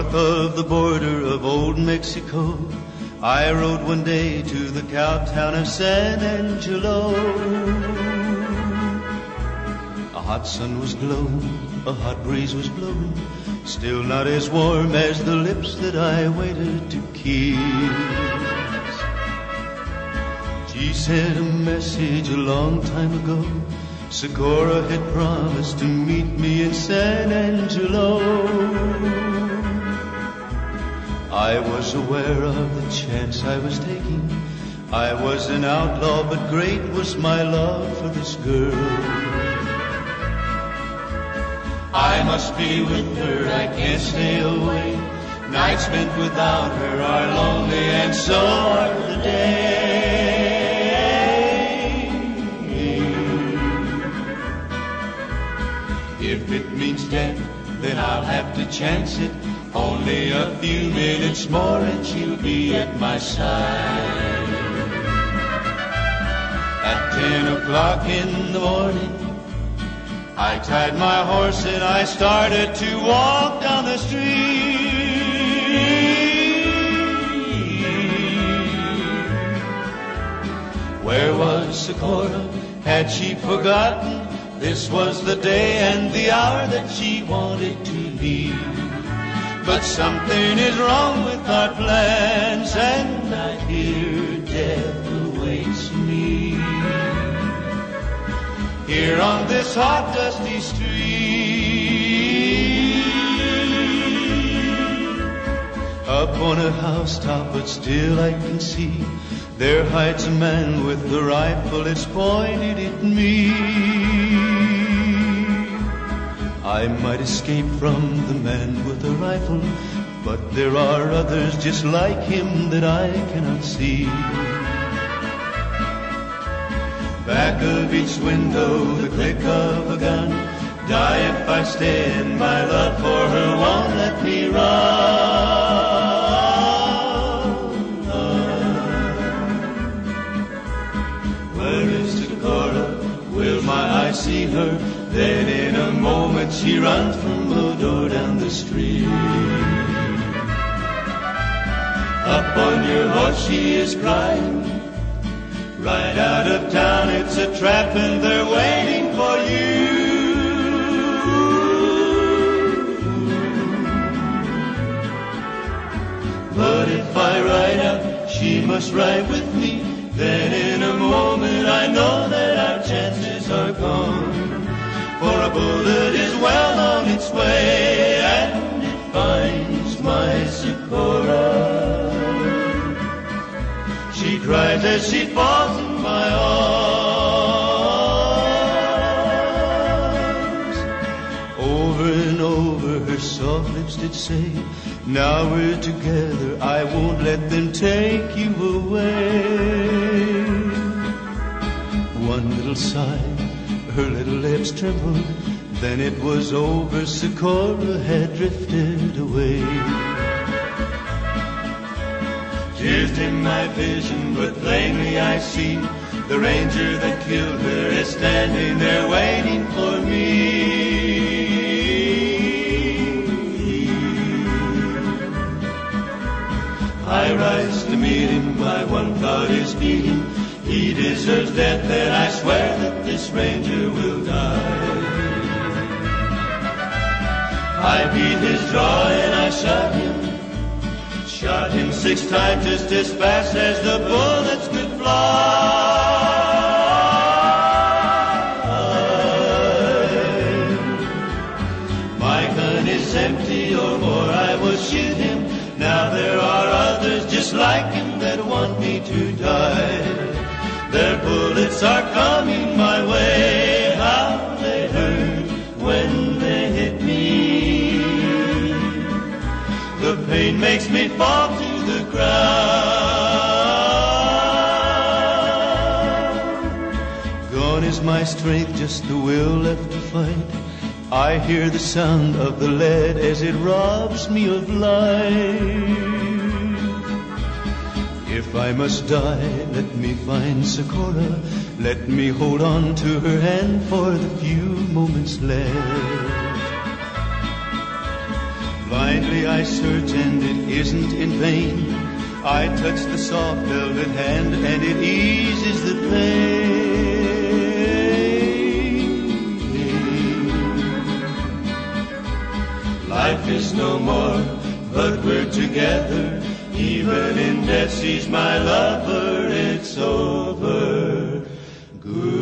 North of the border of old Mexico, I rode one day to the cow town of San Angelo. A hot sun was glowing, a hot breeze was blowing, still not as warm as the lips that I waited to kiss. She sent a message a long time ago. Socorro had promised to meet me in San Angelo. I was aware of the chance I was taking. I was an outlaw, but great was my love for this girl. I must be with her, I can't stay away. Nights spent without her are lonely, and so are the days. If it means death, then I'll have to chance it. Only a few minutes more and she'll be at my side. At 10 o'clock in the morning, I tied my horse and I started to walk down the street. Where was Socorro? Had she forgotten? This was the day and the hour that she wanted to leave. But something is wrong with our plans, and I fear death awaits me. Here on this hot, dusty street, up on a housetop, but still I can see there hides a man with a rifle, it's pointed at me. I might escape from the man with the rifle, but there are others just like him that I cannot see. Back of each window, the click of a gun. Die if I stay, and my love for her won't let me run. Where is Socorro? Will my eyes see her? Then in a moment she runs from the door down the street. Up on your horse she is crying. Right out of town it's a trap and they're waiting for you. But if I ride out, she must ride with me. Then in a moment I know that our chances are gone. For a bullet is well on its way, and it finds my Socorro. She cries as she falls in my arms. Over and over her soft lips did say, now we're together, I won't let them take you away. One little sigh, her little lips trembled, then it was over, Socorro had drifted away. Tears dim my vision, but plainly I see the ranger that killed her is standing there waiting for me. I rise to meet him, my one thought is beating. He deserves death, and I swear that this ranger will die. I beat his jaw and I shot him 6 times just as fast as the bullets could fly. My gun is empty, or more I will shoot him. Now there are others just like him that want me to die. Their bullets are coming my way. How they hurt when they hit me. The pain makes me fall to the ground. Gone is my strength, just the will left to fight. I hear the sound of the lead as it robs me of life. If I must die, let me find Socorro. Let me hold on to her hand for the few moments left. Finally I search and it isn't in vain. I touch the soft velvet hand and it eases the pain. Life is no more, but we're together. Even in death she's my lover. It's over. Good.